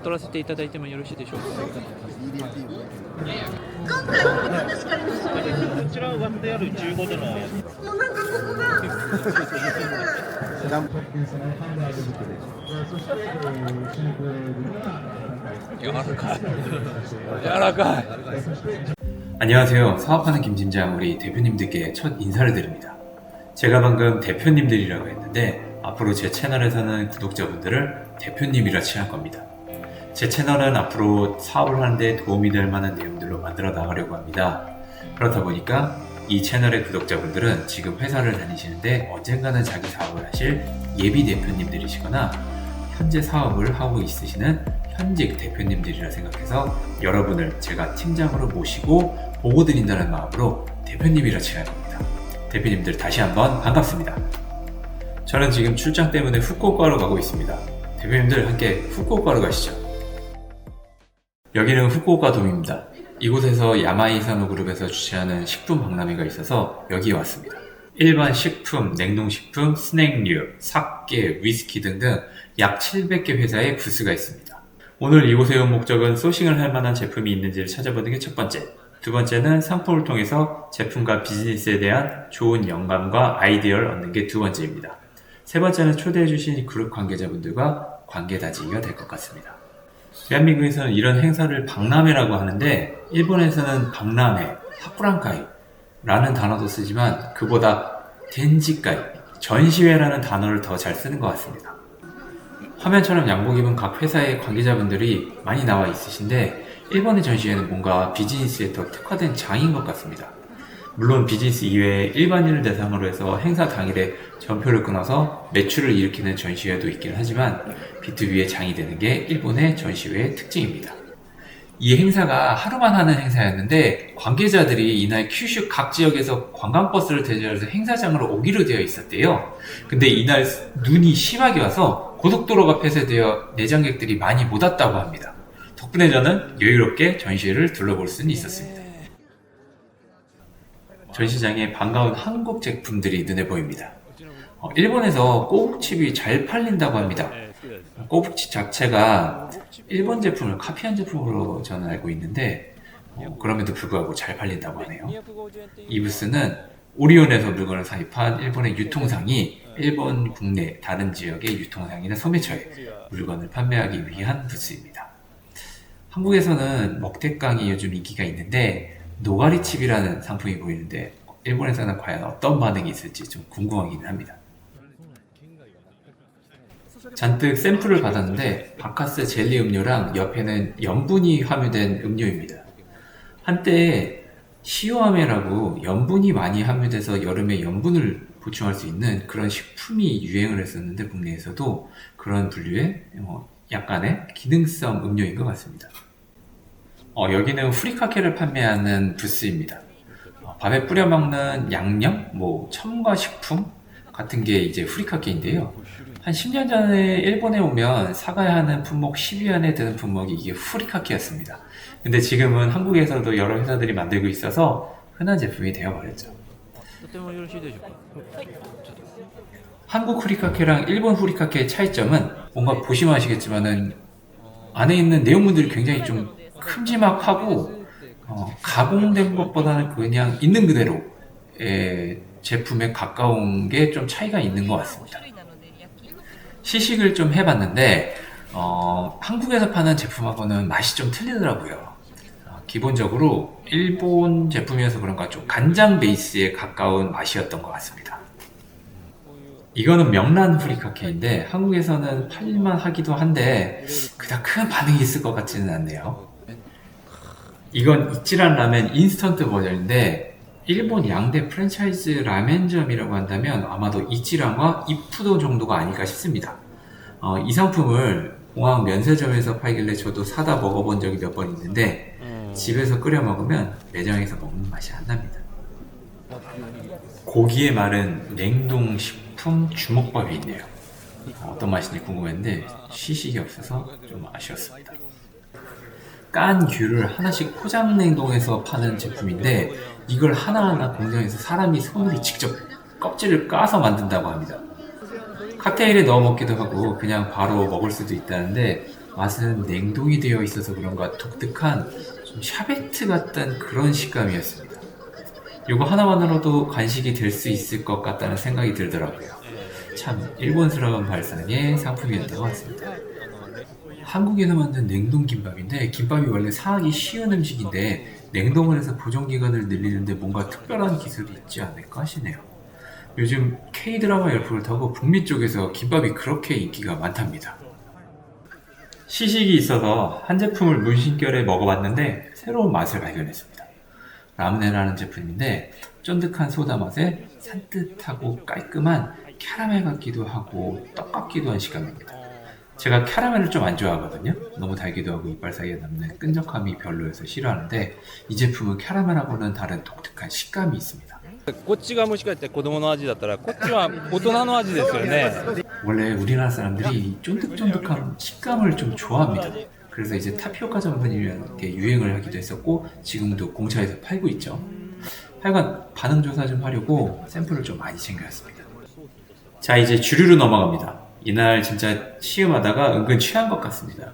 取らせていただいてもよろしいでしょうか。今回は私から見せてもらいます。こちらは割ってある15度のやつ。もうなんかここが熱いです。柔らかい。柔らかい。 안녕하세요. 사업하는 김팀장 우리 대표님들께 첫 인사를 드립니다. 제가 방금 대표님들이라고 했는데 앞으로 제 채널에서는 구독자분들을 대표님이라 칭할 겁니다. 제 채널은 앞으로 사업을 하는데 도움이 될 만한 내용들로 만들어 나가려고 합니다. 그렇다 보니까 이 채널의 구독자분들은 지금 회사를 다니시는데 언젠가는 자기 사업을 하실 예비 대표님들이시거나 현재 사업을 하고 있으시는 현직 대표님들이라 생각해서 여러분을 제가 팀장으로 모시고 보고 드린다는 마음으로 대표님이라 칭할 겁니다. 대표님들 다시 한번 반갑습니다. 저는 지금 출장 때문에 후쿠오카로 가고 있습니다. 대표님들 함께 후쿠오카로 가시죠. 여기는 후쿠오카 돔입니다. 이곳에서 야마이 산호그룹에서 주최하는 식품 박람회가 있어서 여기에 왔습니다. 일반 식품, 냉동식품, 스낵류, 사케, 위스키 등등 약 700개 회사의 부스가 있습니다. 오늘 이곳에 온 목적은 소싱을 할 만한 제품이 있는지를 찾아보는 게 첫 번째. 두 번째는 상품을 통해서 제품과 비즈니스에 대한 좋은 영감과 아이디어를 얻는 게 두 번째입니다. 세 번째는 초대해주신 그룹 관계자분들과 관계 다지기가 될 것 같습니다. 대한민국에서는 이런 행사를 박람회라고 하는데 일본에서는 박람회, 하쿠란카이라는 단어도 쓰지만 그보다 덴지카이, 전시회라는 단어를 더 잘 쓰는 것 같습니다. 화면처럼 양복 입은 각 회사의 관계자분들이 많이 나와 있으신데 일본의 전시회는 뭔가 비즈니스에 더 특화된 장인 것 같습니다. 물론 비즈니스 이외에 일반인을 대상으로 해서 행사 당일에 전표를 끊어서 매출을 일으키는 전시회도 있긴 하지만 B2B의 장이 되는 게 일본의 전시회의 특징입니다. 이 행사가 하루만 하는 행사였는데 관계자들이 이날 큐슈 각 지역에서 관광버스를 대절해서 행사장으로 오기로 되어 있었대요. 근데 이날 눈이 심하게 와서 고속도로가 폐쇄되어 내장객들이 많이 못 왔다고 합니다. 덕분에 저는 여유롭게 전시회를 둘러볼 수는 있었습니다. 전시장에 반가운 한국 제품들이 눈에 보입니다. 일본에서 꼬북칩이 잘 팔린다고 합니다. 꼬북칩 자체가 일본 제품을 카피한 제품으로 저는 알고 있는데 그럼에도 불구하고 잘 팔린다고 하네요. 이 부스는 오리온에서 물건을 사입한 일본의 유통상이 일본 국내 다른 지역의 유통상이나 소매처에 물건을 판매하기 위한 부스입니다. 한국에서는 먹태깡이 요즘 인기가 있는데 노가리칩이라는 상품이 보이는데 일본에서는 과연 어떤 반응이 있을지 좀 궁금하긴 합니다. 잔뜩 샘플을 받았는데 바카스 젤리 음료랑 옆에는 염분이 함유된 음료입니다. 한때 시오아메라고 염분이 많이 함유돼서 여름에 염분을 보충할 수 있는 그런 식품이 유행을 했었는데 국내에서도 그런 분류의 약간의 기능성 음료인 것 같습니다. 여기는 후리카케를 판매하는 부스입니다. 밥에 뿌려 먹는 양념, 첨가 식품 같은 게 이제 후리카케인데요. 한 10년 전에 일본에 오면 사가야 하는 품목 10위 안에 드는 품목이 이게 후리카케였습니다. 근데 지금은 한국에서도 여러 회사들이 만들고 있어서 흔한 제품이 되어버렸죠. 한국 후리카케랑 일본 후리카케의 차이점은 뭔가 보시면 아시겠지만은 안에 있는 내용물들이 굉장히 좀 큼지막하고 가공된 것보다는 그냥 있는 그대로의 제품에 가까운 게 좀 차이가 있는 것 같습니다. 시식을 좀 해봤는데 한국에서 파는 제품하고는 맛이 좀 틀리더라고요. 기본적으로 일본 제품이어서 그런가 좀 간장 베이스에 가까운 맛이었던 것 같습니다. 이거는 명란 후리카케인데 한국에서는 팔릴만 하기도 한데 그닥 큰 반응이 있을 것 같지는 않네요. 이건 이치란 라멘 인스턴트 버전인데 일본 양대 프랜차이즈 라멘점이라고 한다면 아마도 이치란과 이푸도 정도가 아닐까 싶습니다. 이 상품을 공항 면세점에서 팔길래 저도 사다 먹어본 적이 몇 번 있는데 집에서 끓여 먹으면 매장에서 먹는 맛이 안 납니다. 고기에 마른 냉동식품 주먹밥이 있네요. 어떤 맛인지 궁금했는데 시식이 없어서 좀 아쉬웠습니다. 깐 귤을 하나씩 포장 냉동해서 파는 제품인데 이걸 하나하나 공장에서 사람이 손으로 직접 껍질을 까서 만든다고 합니다. 칵테일에 넣어 먹기도 하고 그냥 바로 먹을 수도 있다는데 맛은 냉동이 되어 있어서 그런가 독특한 좀 샤베트 같던 그런 식감이었습니다. 이거 하나만으로도 간식이 될 수 있을 것 같다는 생각이 들더라고요. 참 일본스러운 발상의 상품이었던 것 같습니다. 한국에서 만든 냉동 김밥인데 김밥이 원래 상하기 쉬운 음식인데 냉동을 해서 보존기간을 늘리는데 뭔가 특별한 기술이 있지 않을까 싶네요. 요즘 K드라마 열풍을 타고 북미 쪽에서 김밥이 그렇게 인기가 많답니다. 시식이 있어서 한 제품을 문신결에 먹어봤는데 새로운 맛을 발견했습니다. 라무네라는 제품인데 쫀득한 소다 맛에 산뜻하고 깔끔한 캐러멜 같기도 하고 떡 같기도 한 식감입니다. 제가 캐러멜을 좀 안 좋아하거든요. 너무 달기도 하고 이빨 사이에 남는 끈적함이 별로여서 싫어하는데 이 제품은 캐러멜하고는 다른 독특한 식감이 있습니다. こっちがもしかして子供の味だったらこっちは大人の味ですよね。 원래 우리나라 사람들이 이 쫀득쫀득한 식감을 좀 좋아합니다. 그래서 이제 타피오카 전분이라는 게 유행을 하기도 했었고 지금도 공차에서 팔고 있죠. 하여간 반응 조사 좀 하려고 샘플을 좀 많이 챙겨왔습니다. 자, 이제 주류로 넘어갑니다. 이날 진짜 시음하다가 은근 취한 것 같습니다.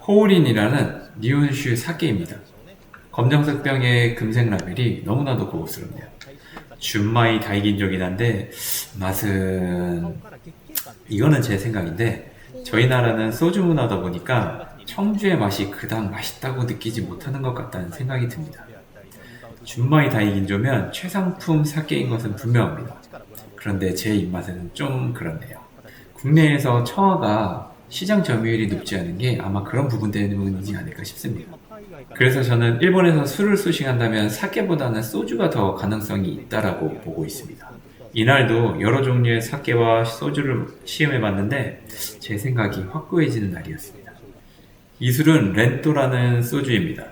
호우린이라는 니온슈 사케입니다. 검정색 병의 금색 라벨이 너무나도 고급스럽네요. 준마이 다이긴족이긴 한데 맛은 이거는 제 생각인데 저희 나라는 소주 문화다 보니까 청주의 맛이 그닥 맛있다고 느끼지 못하는 것 같다는 생각이 듭니다. 준마이 다이긴조면 최상품 사케인 것은 분명합니다. 그런데 제 입맛에는 좀 그렇네요. 국내에서 청아가 시장 점유율이 높지 않은 게 아마 그런 부분 때문이지 않을까 싶습니다. 그래서 저는 일본에서 술을 소싱한다면 사케보다는 소주가 더 가능성이 있다라고 보고 있습니다. 이날도 여러 종류의 사케와 소주를 시음해봤는데 제 생각이 확고해지는 날이었습니다. 이 술은 렌토라는 소주입니다.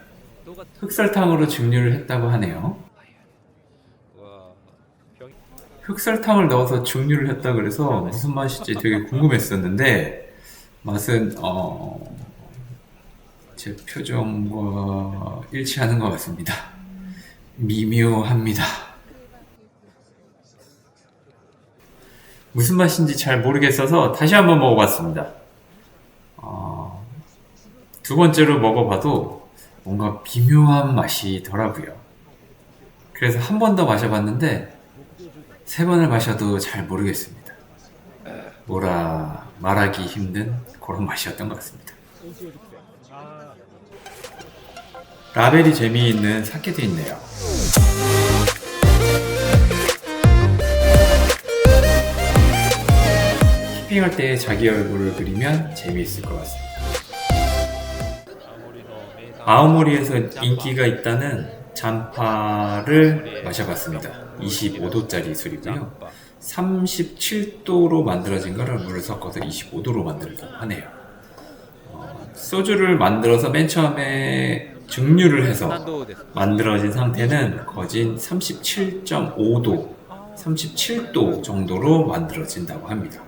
흑설탕으로 증류를 했다고 하네요. 흑설탕을 넣어서 증류를 했다 그래서 무슨 맛일지 되게 궁금했었는데 맛은 제 표정과 일치하는 것 같습니다. 미묘합니다. 무슨 맛인지 잘 모르겠어서 다시 한번 먹어봤습니다. 두 번째로 먹어봐도 뭔가 미묘한 맛이더라고요. 그래서 한 번 더 마셔봤는데 세 번을 마셔도 잘 모르겠습니다. 뭐라 말하기 힘든 그런 맛이었던 것 같습니다. 라벨이 재미있는 사케도 있네요. 키핑할 때 자기 얼굴을 그리면 재미있을 것 같습니다. 아오모리에서 인기가 있다는 잔파를 마셔봤습니다. 25도짜리 술이고요. 37도로 만들어진 거를 물을 섞어서 25도로 만들었다고 하네요. 소주를 만들어서 맨 처음에 증류를 해서 만들어진 상태는 거진 37.5도, 37도 정도로 만들어진다고 합니다.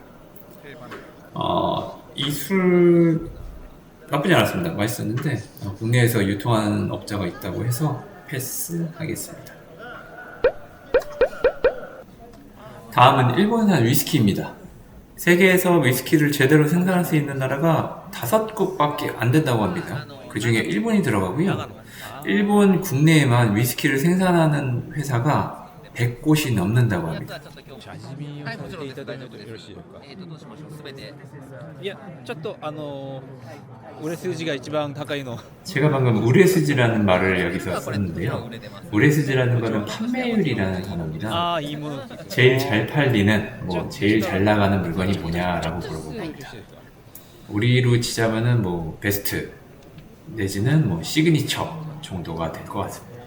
이 술 나쁘지 않았습니다. 맛있었는데 국내에서 유통하는 업자가 있다고 해서 패스하겠습니다. 다음은 일본산 위스키입니다. 세계에서 위스키를 제대로 생산할 수 있는 나라가 5곳밖에 안 된다고 합니다. 그 중에 일본이 들어가고요. 일본 국내에만 위스키를 생산하는 회사가 100곳이 넘는다고 합니다. 味見をさせていただいてもよろしいですか。いや、ちょっと売れ数字が一番高いの。 제가 방금 우레스지라는 말을 여기서 썼는데요. 우레스지라는 거는 판매율이라는 단어입니다. ああ、いいもの。 제일 잘 팔리는, 제일 잘 나가는 물건이 뭐냐라고 물어보고 겁니다. 우리로 치자면은 베스트 내지는 시그니처 정도가 될 것 같습니다.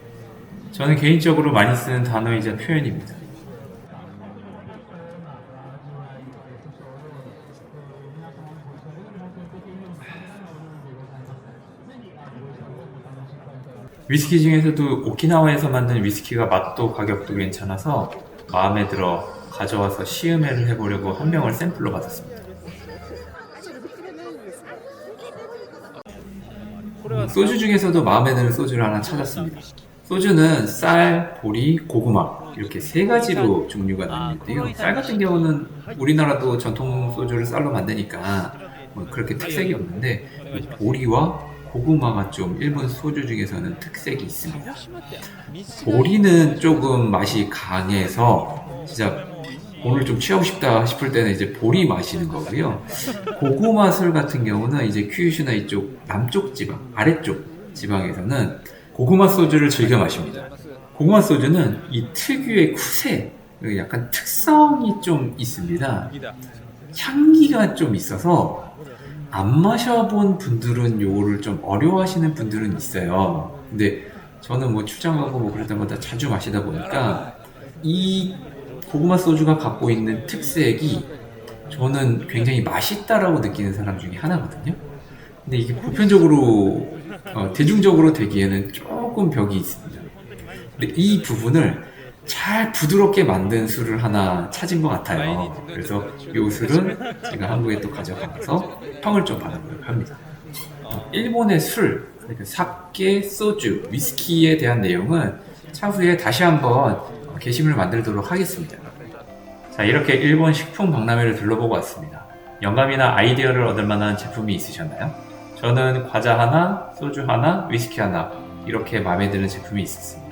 저는 개인적으로 많이 쓰는 단어이자 표현입니다. 위스키 중에서도 오키나와에서 만든 위스키가 맛도 가격도 괜찮아서 마음에 들어 가져와서 시음회를 해보려고 한 병을 샘플로 받았습니다. 소주 중에서도 마음에 드는 소주를 하나 찾았습니다. 소주는 쌀, 보리, 고구마 이렇게 세 가지로 종류가 나뉘는데요. 쌀 같은 경우는 우리나라도 전통 소주를 쌀로 만드니까 뭐 그렇게 특색이 없는데 이 보리와 고구마가 좀 일본 소주 중에서는 특색이 있습니다. 보리는 조금 맛이 강해서 진짜 오늘 좀 취하고 싶다 싶을 때는 이제 보리 마시는 거고요. 고구마 술 같은 경우는 이제 큐슈나 이쪽 남쪽 지방, 아래쪽 지방에서는 고구마 소주를 즐겨 마십니다. 고구마 소주는 이 특유의 쿠세, 약간 특성이 좀 있습니다. 향기가 좀 있어서 안 마셔본 분들은 요거를 좀 어려워하시는 분들은 있어요. 근데 저는 뭐 출장하고 뭐 그럴 때마다 자주 마시다 보니까 이 고구마 소주가 갖고 있는 특색이 저는 굉장히 맛있다라고 느끼는 사람 중에 하나거든요. 근데 이게 보편적으로 대중적으로 되기에는 조금 벽이 있습니다. 근데 이 부분을 잘 부드럽게 만든 술을 하나 찾은 것 같아요. 그래서 이 술은 제가 한국에 또 가져가서 평을 좀 받아보려고 합니다. 일본의 술, 그러니까 사케, 소주, 위스키에 대한 내용은 차후에 다시 한번 게시물을 만들도록 하겠습니다. 자, 이렇게 일본 식품 박람회를 둘러보고 왔습니다. 영감이나 아이디어를 얻을 만한 제품이 있으셨나요? 저는 과자 하나, 소주 하나, 위스키 하나 이렇게 마음에 드는 제품이 있었습니다.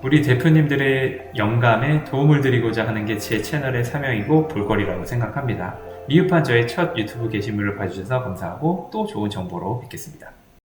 우리 대표님들의 영감에 도움을 드리고자 하는 게 제 채널의 사명이고 볼거리라고 생각합니다. 미흡한 저의 첫 유튜브 게시물을 봐주셔서 감사하고 또 좋은 정보로 뵙겠습니다.